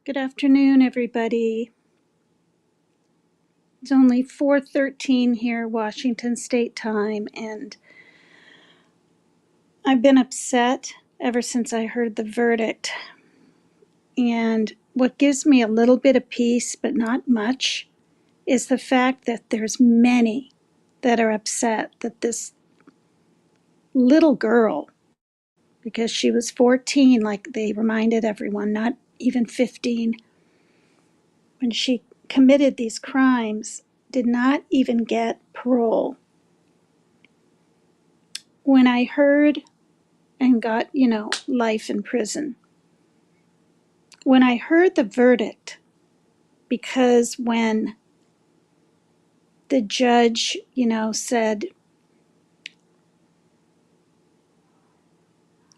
Good afternoon, everybody. It's only 4:13 here, Washington State time, and I've been upset ever since I heard the verdict. And what gives me a little bit of peace, but not much, is the fact that there's many that are upset that this little girl, because she was 14, like they reminded everyone, not even 15, when she committed these crimes, did not even get parole. When I heard and got, life in prison, when I heard the verdict, because when the judge, said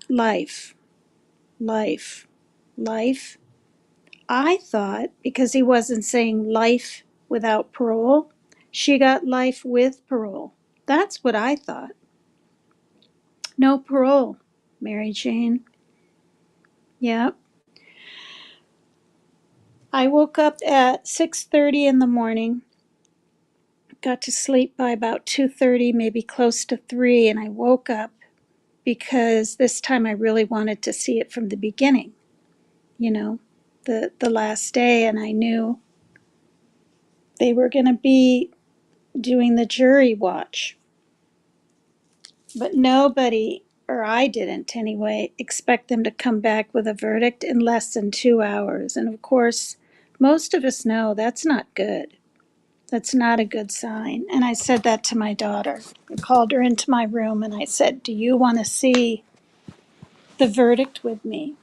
life, life, life, I thought because he wasn't saying life without parole, she got life with parole. That's what I thought. No parole, Mary Jane. Yeah. I woke up at 6:30 in the morning, got to sleep by about 2:30, maybe close to 3, and I woke up because this time I really wanted to see it from the beginning, the last day, and I knew they were going to be doing the jury watch. But nobody, or I didn't anyway, expect them to come back with a verdict in less than 2 hours. And of course, most of us know that's not good. That's not a good sign. And I said that to my daughter. I called her into my room and I said, "Do you want to see the verdict with me?"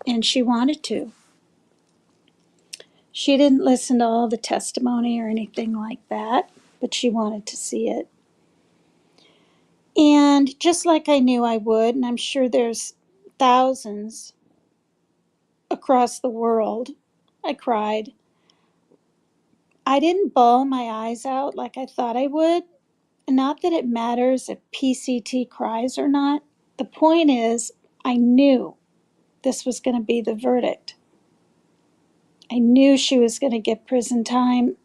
And she wanted to. She didn't listen to all the testimony or anything like that, but she wanted to see it. And just like I knew I would, and I'm sure there's thousands across the world, I cried. I didn't bawl my eyes out like I thought I would. Not that it matters if PCT cries or not. The point is, I knew this was going to be the verdict. I knew she was going to get prison time,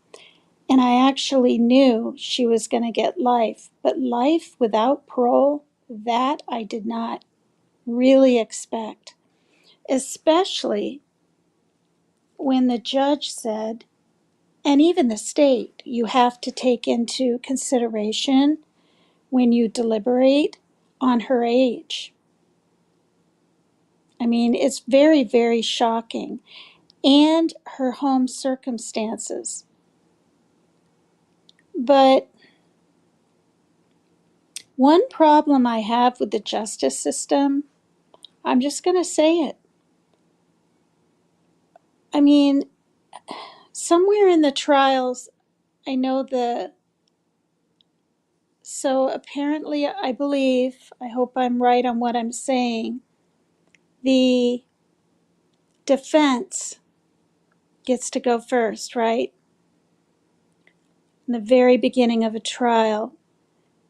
and I actually knew she was going to get life. But life without parole, that I did not really expect, especially when the judge said, and even the state, you have to take into consideration when you deliberate on her age. I mean, it's very, very shocking. And her home circumstances. But one problem I have with the justice system, I'm just going to say it. I mean, somewhere in the trials, I know so apparently, I believe, I hope I'm right on what I'm saying, the defense gets to go first, right? In the very beginning of a trial.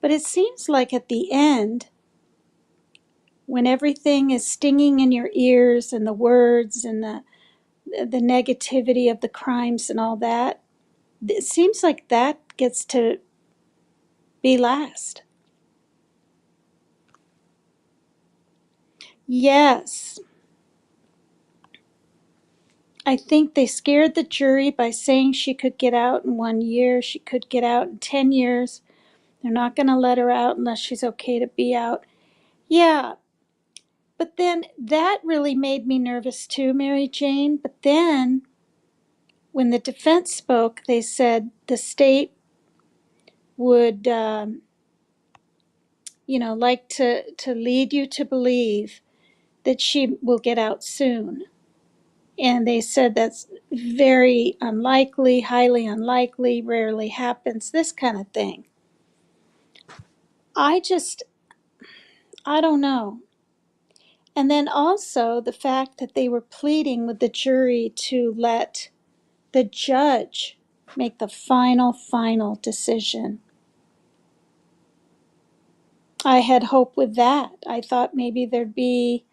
But it seems like at the end, when everything is stinging in your ears and the words and the negativity of the crimes and all that, it seems like that gets to be last. Yes. I think they scared the jury by saying she could get out in 1 year, she could get out in 10 years. They're not going to let her out unless she's okay to be out. Yeah. But then that really made me nervous too, Mary Jane. But then when the defense spoke, they said the state would, like to lead you to believe that she will get out soon. And they said that's very unlikely, highly unlikely, rarely happens, this kind of thing. I don't know. And then also the fact that they were pleading with the jury to let the judge make the final decision. I had hope with that. I thought maybe there'd be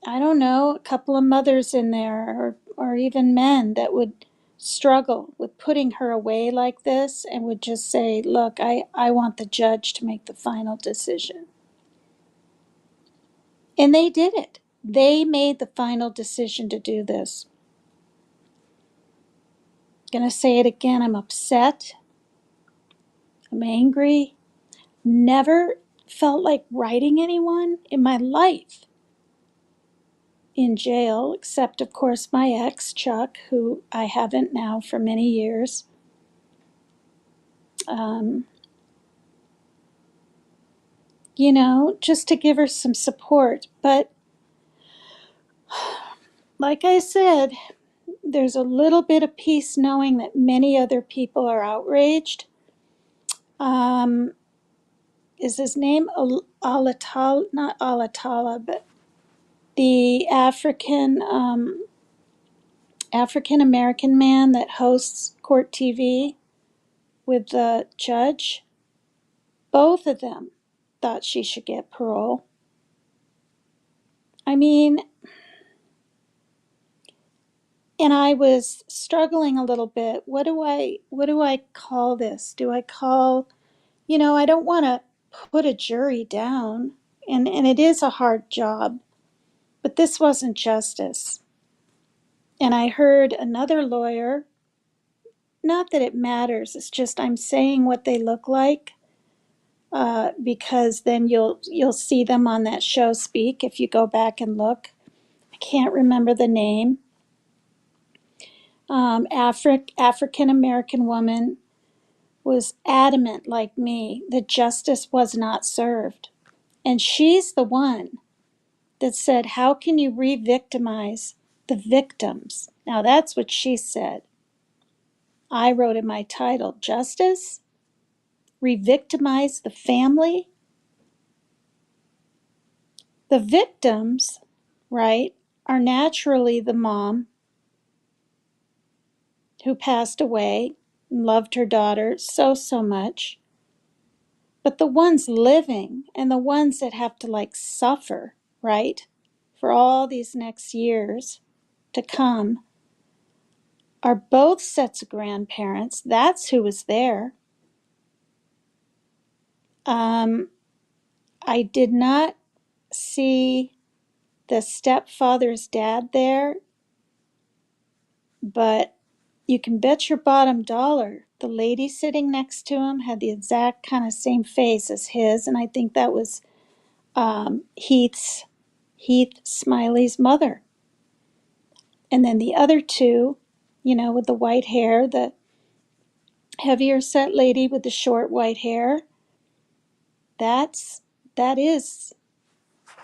I don't know, a couple of mothers in there, or even men that would struggle with putting her away like this and would just say, look, I want the judge to make the final decision. And they did it. They made the final decision to do this. Gonna say it again. I'm upset. I'm angry. Never felt like writing anyone in my life in jail, except, of course, my ex, Chuck, who I haven't now for many years. You know, just to give her some support. But like I said, there's a little bit of peace knowing that many other people are outraged. Is his name Alatala? Not Alatala, but the African American man that hosts Court TV with the judge. Both of them thought she should get parole. I mean, and I was struggling a little bit. What do I call this? Do I call, I don't want to put a jury down, and it is a hard job, but this wasn't justice. And I heard another lawyer, not that it matters, it's just I'm saying what they look like, because then you'll see them on that show Speak if you go back and look. I can't remember the name. African American woman was adamant, like me, that justice was not served. And she's the one that said, how can you re-victimize the victims? Now that's what she said. I wrote in my title, Justice? Re-victimize the family? The victims, right, are naturally the mom who passed away and loved her daughter so much. But the ones living and the ones that have to like suffer, right, for all these next years to come are both sets of grandparents. That's who was there. I did not see the stepfather's dad there, but you can bet your bottom dollar the lady sitting next to him had the exact kind of same face as his, and I think that was Heath Smiley's mother. And then the other two, with the white hair, the heavier set lady with the short white hair, that is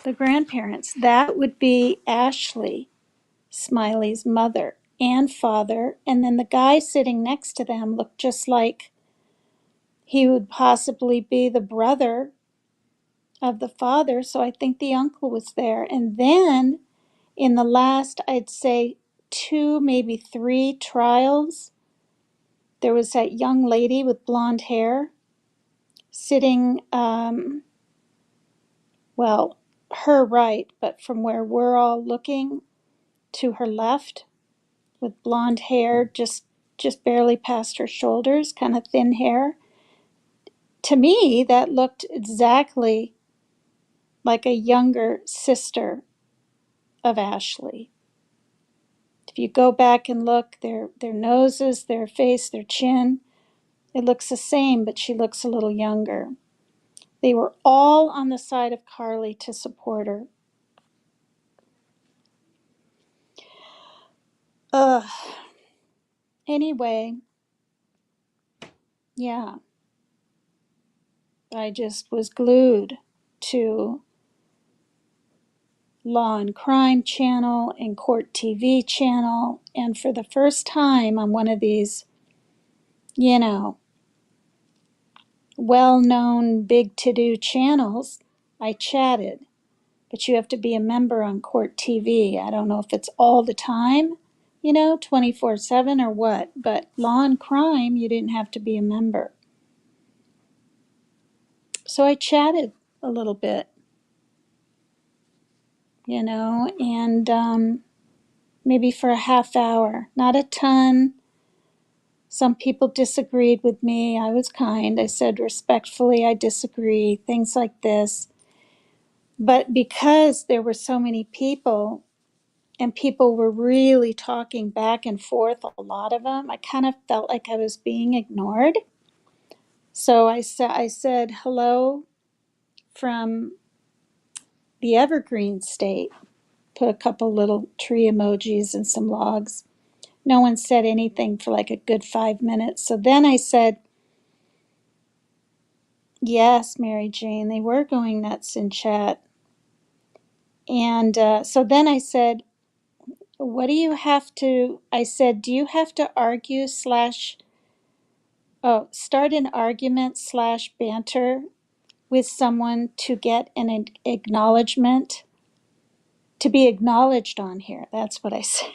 the grandparents. That would be Ashley Smiley's mother and father. And then the guy sitting next to them looked just like he would possibly be the brother of the father. So I think the uncle was there. And then in the last, I'd say 2, maybe 3 trials, there was that young lady with blonde hair sitting, well, her right, but from where we're all looking to her left, with blonde hair just barely past her shoulders, kind of thin hair. To me, that looked exactly like a younger sister of Ashley. If you go back and look, their noses, their face, their chin, it looks the same, but she looks a little younger. They were all on the side of Carly to support her. Anyway, yeah, I just was glued to Law and Crime channel and Court TV channel. And for the first time on one of these, well-known big to-do channels, I chatted. But you have to be a member on Court TV. I don't know if it's all the time, 24/7 or what. But Law and Crime, you didn't have to be a member. So I chatted a little bit. and maybe for a half hour, not a ton. Some people disagreed with me. I was kind. I said respectfully, I disagree, things like this. But because there were so many people and people were really talking back and forth, a lot of them, I kind of felt like I was being ignored. So I said hello from the Evergreen State, put a couple little tree emojis and some logs. No one said anything for like a good 5 minutes. So then I said, yes, Mary Jane, they were going nuts in chat. And so then I said, what do you have to, I said, do you have to argue slash, oh, start an argument slash banter with someone to get an acknowledgement, to be acknowledged on here? That's what I said.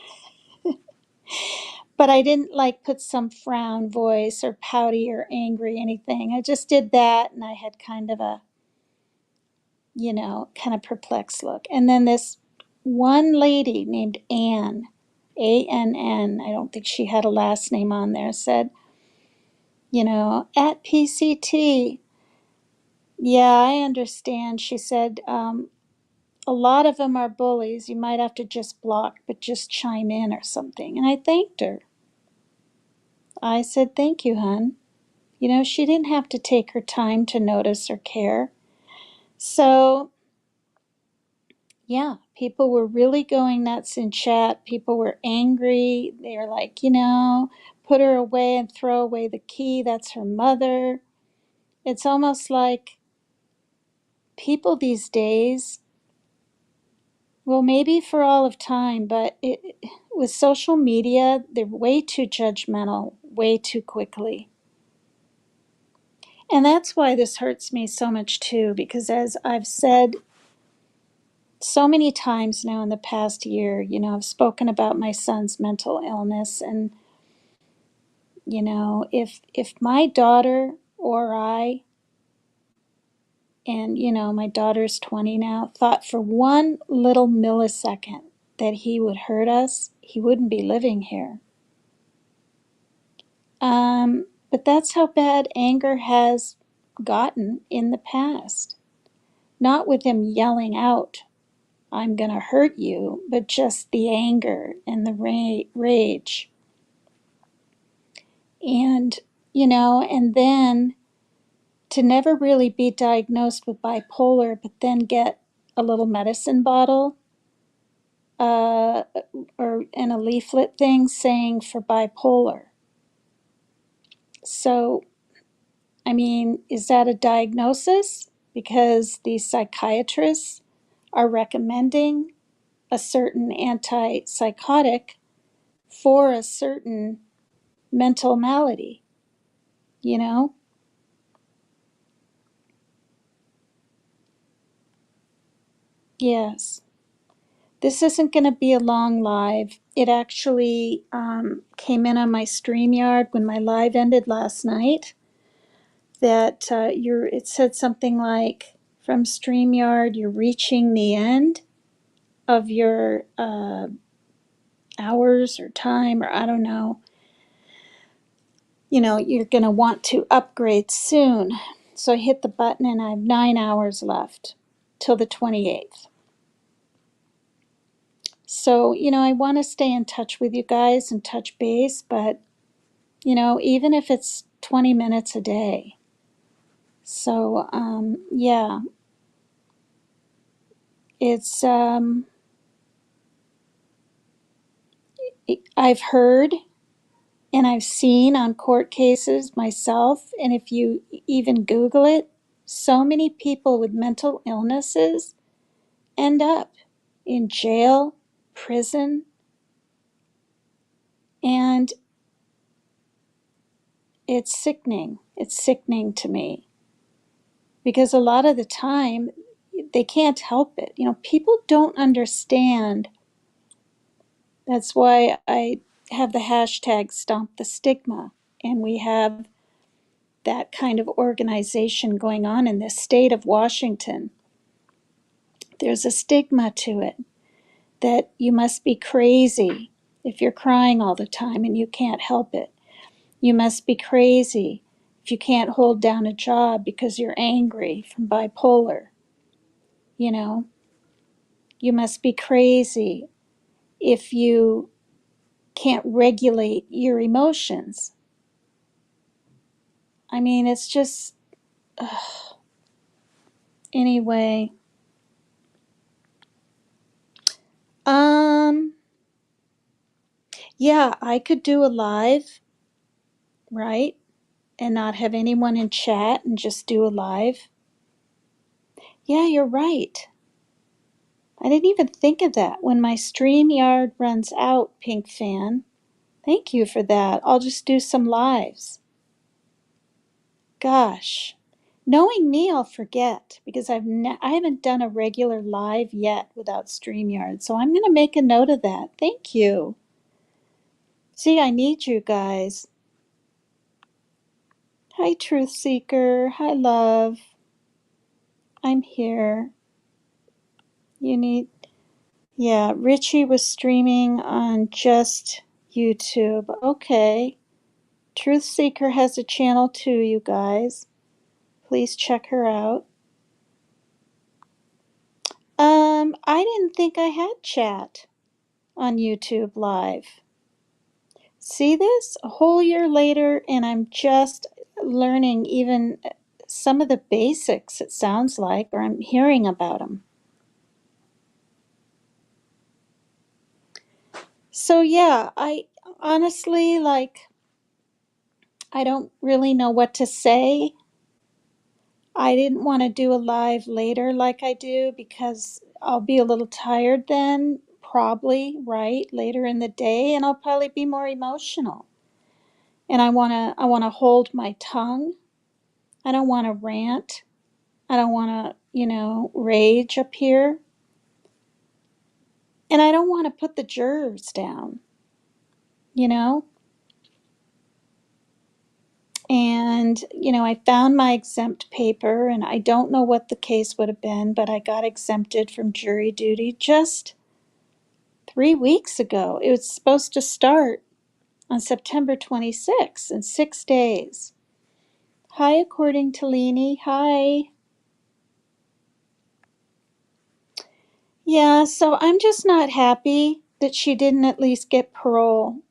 But I didn't like put some frown voice or pouty or angry anything. I just did that, and I had kind of a, kind of perplexed look. And then this one lady named Ann, Ann, I don't think she had a last name on there, said, at PCT, yeah, I understand. She said, a lot of them are bullies. You might have to just block, but just chime in or something. And I thanked her. I said, thank you, hon. She didn't have to take her time to notice or care. So, yeah, people were really going nuts in chat. People were angry. They were like, put her away and throw away the key. That's her mother. It's almost like people these days, well, maybe for all of time, but with social media, they're way too judgmental, way too quickly. And that's why this hurts me so much too, because as I've said so many times now in the past year, I've spoken about my son's mental illness. And, if my daughter or I, and, my daughter's 20 now, thought for one little millisecond that he would hurt us, he wouldn't be living here. But that's how bad anger has gotten in the past. Not with him yelling out, I'm going to hurt you, but just the anger and the rage. And, and then to never really be diagnosed with bipolar, but then get a little medicine bottle or in a leaflet thing saying for bipolar. So, I mean, is that a diagnosis? Because these psychiatrists are recommending a certain antipsychotic for a certain mental malady, you know? Yes. This isn't going to be a long live. It actually came in on my StreamYard when my live ended last night. That it said something like, from StreamYard, you're reaching the end of your hours or time, or I don't know. You're going to want to upgrade soon. So I hit the button and I have 9 hours left till the 28th. So, I want to stay in touch with you guys and touch base, but, even if it's 20 minutes a day. So, yeah, it's, I've heard and I've seen on court cases myself, and if you even Google it, so many people with mental illnesses end up in jail, prison, and it's sickening. It's sickening to me because a lot of the time they can't help it. People don't understand. That's why I have the hashtag Stomp the Stigma, and we have that kind of organization going on in this state of Washington There's a stigma to it that you must be crazy if you're crying all the time and you can't help it. You must be crazy if you can't hold down a job because you're angry from bipolar. You know, you must be crazy if you can't regulate your emotions. I mean, it's just, anyway. Um, yeah, I could do a live, right? And not have anyone in chat and just do a live. Yeah, you're right. I didn't even think of that. When my StreamYard runs out, Pink Fan, thank you for that. I'll just do some lives. Gosh, knowing me, I'll forget because I haven't done a regular live yet without StreamYard. So I'm going to make a note of that. Thank you. See, I need you guys. Hi, Truth Seeker. Hi, love. I'm here. You need, yeah, Richie was streaming on just YouTube. Okay. Truth Seeker has a channel too, you guys. Please check her out. I didn't think I had chat on YouTube Live. See this? A whole year later, and I'm just learning even some of the basics, it sounds like, or I'm hearing about them. So, yeah, I honestly, I don't really know what to say. I didn't want to do a live later like I do because I'll be a little tired then, probably, right? Later in the day, and I'll probably be more emotional. And I want to hold my tongue. I don't want to rant. I don't want to, rage up here. And I don't want to put the jurors down, you know? And, I found my exempt paper and I don't know what the case would have been, but I got exempted from jury duty just 3 weeks ago. It was supposed to start on September 26th in 6 days. Hi, according to Leanie. Hi. Yeah, so I'm just not happy that she didn't at least get parole.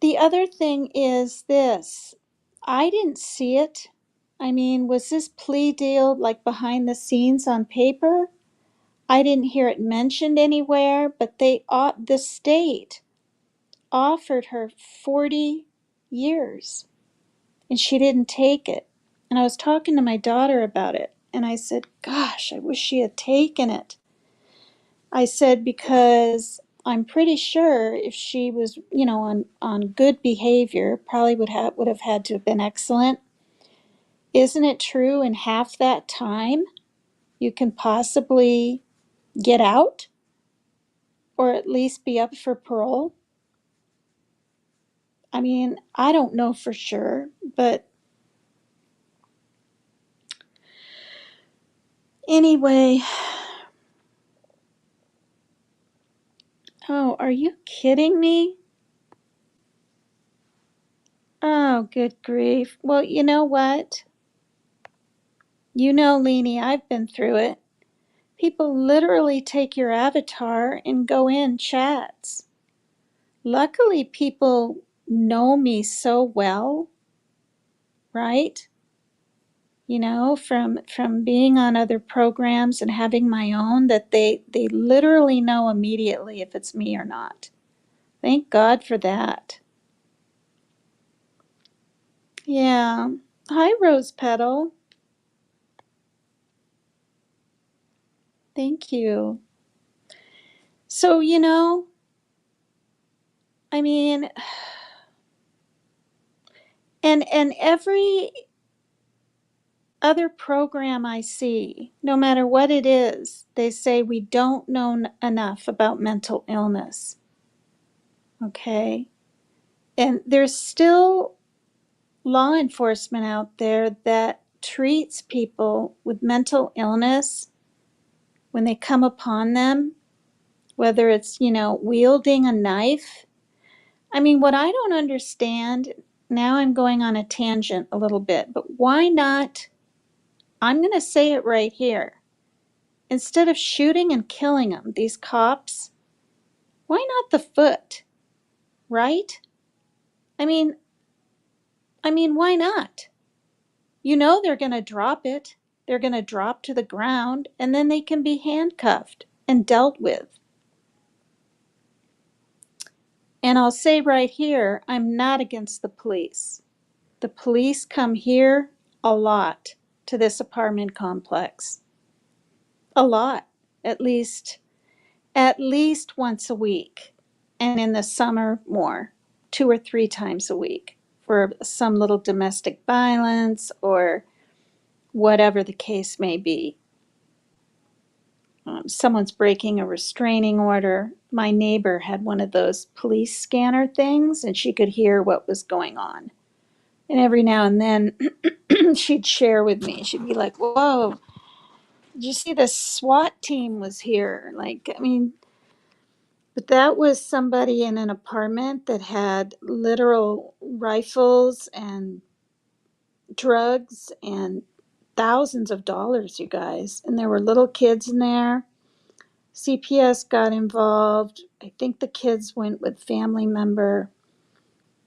The other thing is this. I didn't see it. I mean, was this plea deal like behind the scenes on paper? I didn't hear it mentioned anywhere, but the state offered her 40 years and she didn't take it. And I was talking to my daughter about it and I said, gosh, I wish she had taken it. I said, because I'm pretty sure if she was, on good behavior, probably would have had to have been excellent. Isn't it true in half that time you can possibly get out or at least be up for parole? I mean, I don't know for sure, but anyway. Oh, are you kidding me? Oh, good grief. Well, you know what? You know, Leanie, I've been through it. People literally take your avatar and go in chats. Luckily, people know me so well, right? From being on other programs and having my own, that they literally know immediately if it's me or not. Thank God for that. Yeah. Hi, Rose Petal. Thank you. So, I mean, and every other program I see, no matter what it is, they say we don't know enough about mental illness. Okay? And there's still law enforcement out there that treats people with mental illness when they come upon them, whether it's, wielding a knife. I mean, what I don't understand, now I'm going on a tangent a little bit, but why not? I'm going to say it right here. Instead of shooting and killing them, these cops, why not the foot, right? I mean, why not? They're going to drop it. They're going to drop to the ground, and then they can be handcuffed and dealt with. And I'll say right here, I'm not against the police. The police come here a lot to this apartment complex. A lot. At least once a week. And in the summer, more. 2 or 3 times a week for some little domestic violence or whatever the case may be. Someone's breaking a restraining order. My neighbor had one of those police scanner things, and she could hear what was going on. And every now and then she'd share with me. She'd be like, "Whoa, did you see the SWAT team was here?" But that was somebody in an apartment that had literal rifles and drugs and thousands of dollars, you guys. And there were little kids in there. CPS got involved. I think the kids went with family member,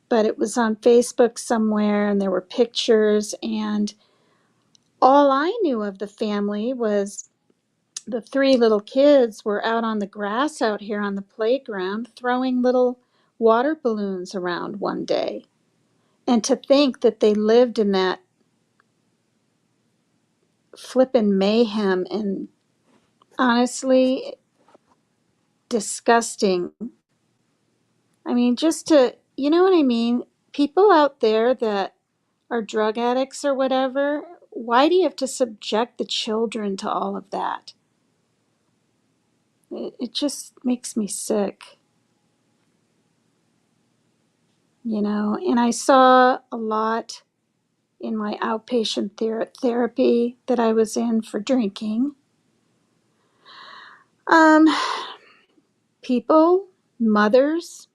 but it was on Facebook somewhere and there were pictures. And all I knew of the family was the 3 little kids were out on the grass out here on the playground throwing little water balloons around one day. And to think that they lived in that flippin' mayhem and honestly disgusting. I mean, just to, you know what I mean? People out there that are drug addicts or whatever, why do you have to subject the children to all of that? It just makes me sick, And I saw a lot in my outpatient therapy that I was in for drinking. Um, People, mothers,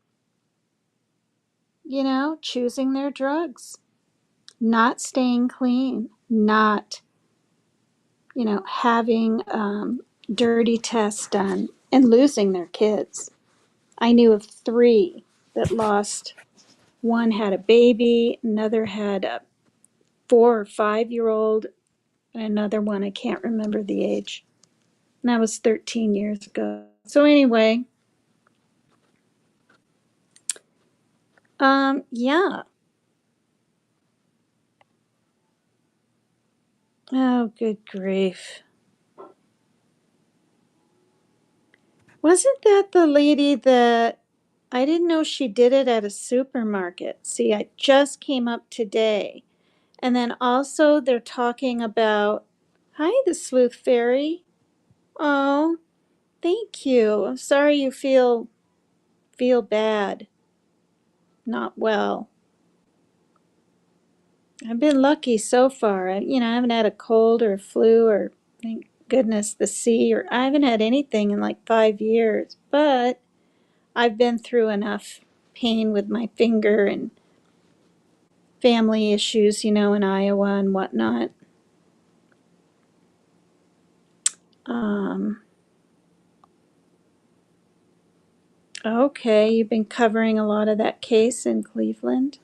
choosing their drugs, not staying clean, not, having dirty tests done and losing their kids. I knew of 3 that lost. One had a baby, another had a 4 or 5-year-old, and another one, I can't remember the age. And that was 13 years ago. So anyway, yeah. Oh, good grief. Wasn't that the lady that I didn't know she did it at a supermarket? See, I just came up today. And then also they're talking about, hi, the sleuth fairy. Oh, thank you. I'm sorry you feel bad, not well. I've been lucky so far. I haven't had a cold or a flu or, thank goodness, the sea, or I haven't had anything in like 5 years. But I've been through enough pain with my finger and family issues, in Iowa and whatnot. Okay, you've been covering a lot of that case in Cleveland.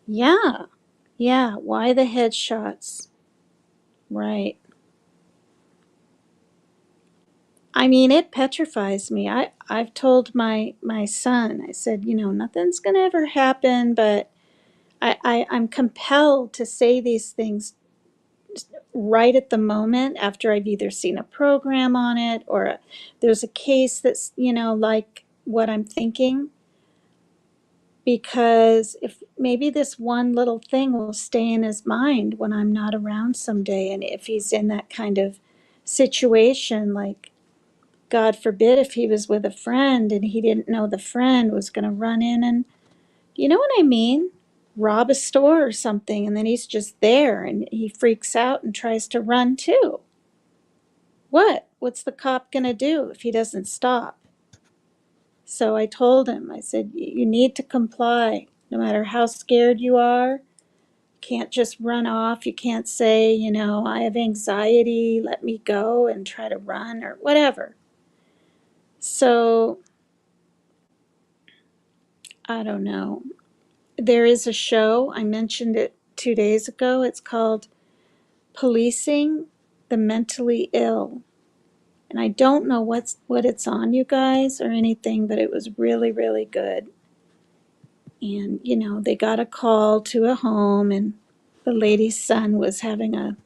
Yeah, why the headshots? Right. I mean, it petrifies me. I've told my son, I said, nothing's gonna ever happen, but I'm compelled to say these things right at the moment after I've either seen a program on it or there's a case that's, like what I'm thinking. Because if maybe this one little thing will stay in his mind when I'm not around someday, and if he's in that kind of situation, like God forbid if he was with a friend and he didn't know the friend was going to run in and You know what I mean? Rob a store or something, and then he's just there and he freaks out and tries to run too. What? What's the cop going to do if he doesn't stop? So I told him, I said, you need to comply no matter how scared you are. Can't just run off. You can't say, I have anxiety, let me go and try to run or whatever. So I don't know. There is a show, I mentioned it 2 days ago. It's called Policing the Mentally Ill. And I don't know what it's on, you guys, or anything, but it was really, really good. And, they got a call to a home, and the lady's son was having a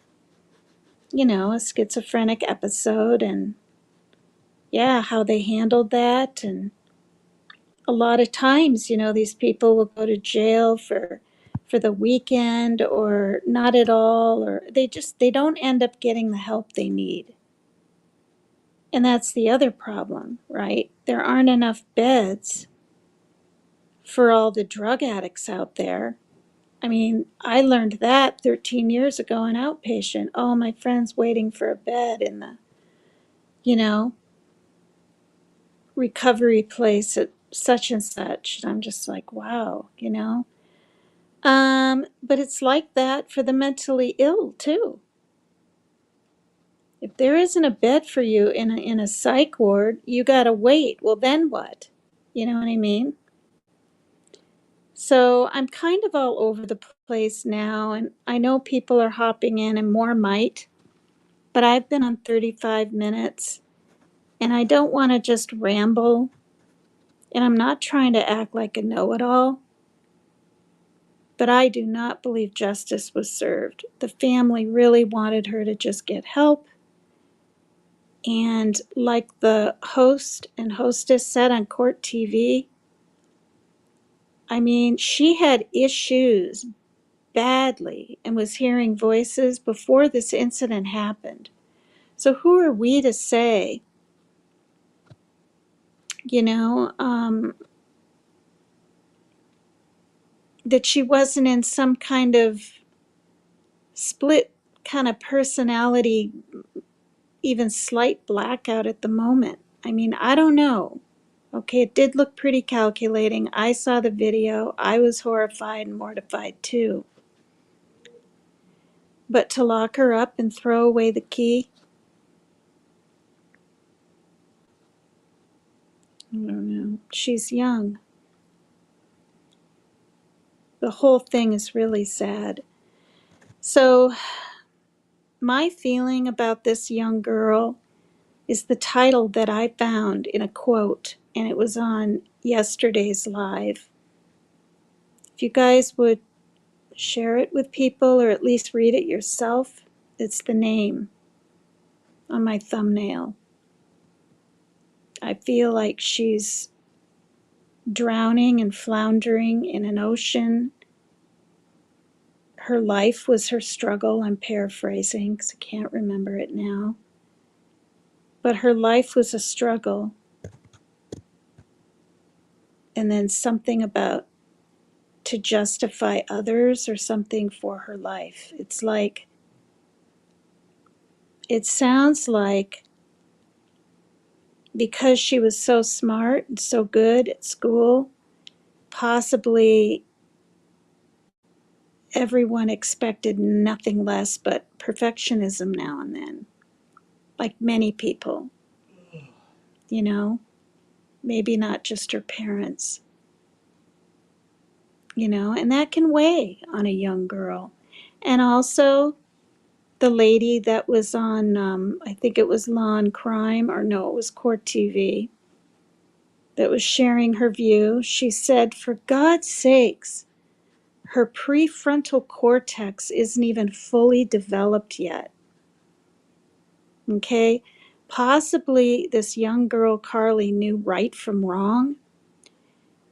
schizophrenic episode, and yeah, how they handled that. And a lot of times, these people will go to jail for the weekend or not at all, or they don't end up getting the help they need. And that's the other problem, right? There aren't enough beds for all the drug addicts out there. I mean, I learned that 13 years ago in outpatient. Oh, my friend's waiting for a bed in the, you know, recovery place at such and such. And I'm just like, wow. But it's like that for the mentally ill too. If there isn't a bed for you in a psych ward, you gotta wait. Well, then what? You know what I mean? So I'm kind of all over the place now, and I know people are hopping in and more might, but I've been on 35 minutes and I don't want to just ramble, and I'm not trying to act like a know-it-all, but I do not believe justice was served. The family really wanted her to just get help. And like the host and hostess said on court TV, I mean, she had issues badly and was hearing voices before this incident happened. So who are we to say, you know, that she wasn't in some kind of split kind of personality, even slight blackout at the moment? I mean, I don't know. Okay, it did look pretty calculating. I saw the video. I was horrified and mortified too. But to lock her up and throw away the key, I don't know. She's young. The whole thing is really sad. So, my feeling about this young girl is the title that I found in a quote, and it was on yesterday's live. If you guys would share it with people or at least read it yourself, it's the name on my thumbnail. I feel like she's drowning and floundering in an ocean. Her life was her struggle. I'm paraphrasing because I can't remember it now. But her life was a struggle. And then something about to justify others or something for her life. It's like, it sounds like because she was so smart and so good at school, possibly everyone expected nothing less but perfectionism now and then, like many people, maybe not just her parents, and that can weigh on a young girl. And also, the lady that was on, I think it was Law and Crime, or no, it was Court TV, that was sharing her view. She said, for God's sakes, her prefrontal cortex isn't even fully developed yet. Okay? Possibly this young girl, Carly, knew right from wrong,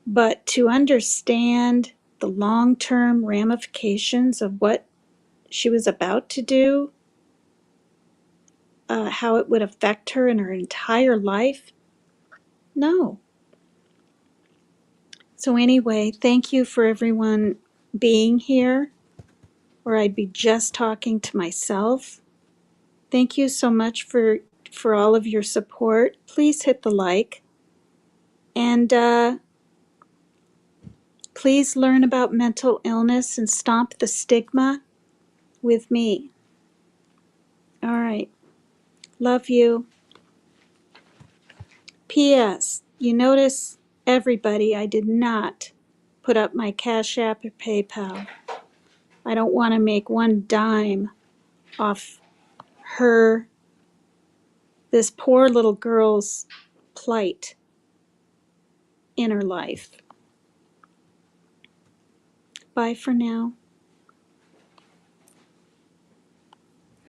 but to understand the long-term ramifications of what she was about to do, how it would affect her in her entire life, no. So anyway, thank you for everyone being here, or I'd be just talking to myself. Thank you so much for all of your support. Please hit the like, and please learn about mental illness and stomp the stigma with me. All right. Love you. P.S. You notice, everybody, I did not put up my Cash App or PayPal. I don't want to make one dime off this poor little girl's plight in her life. Bye for now.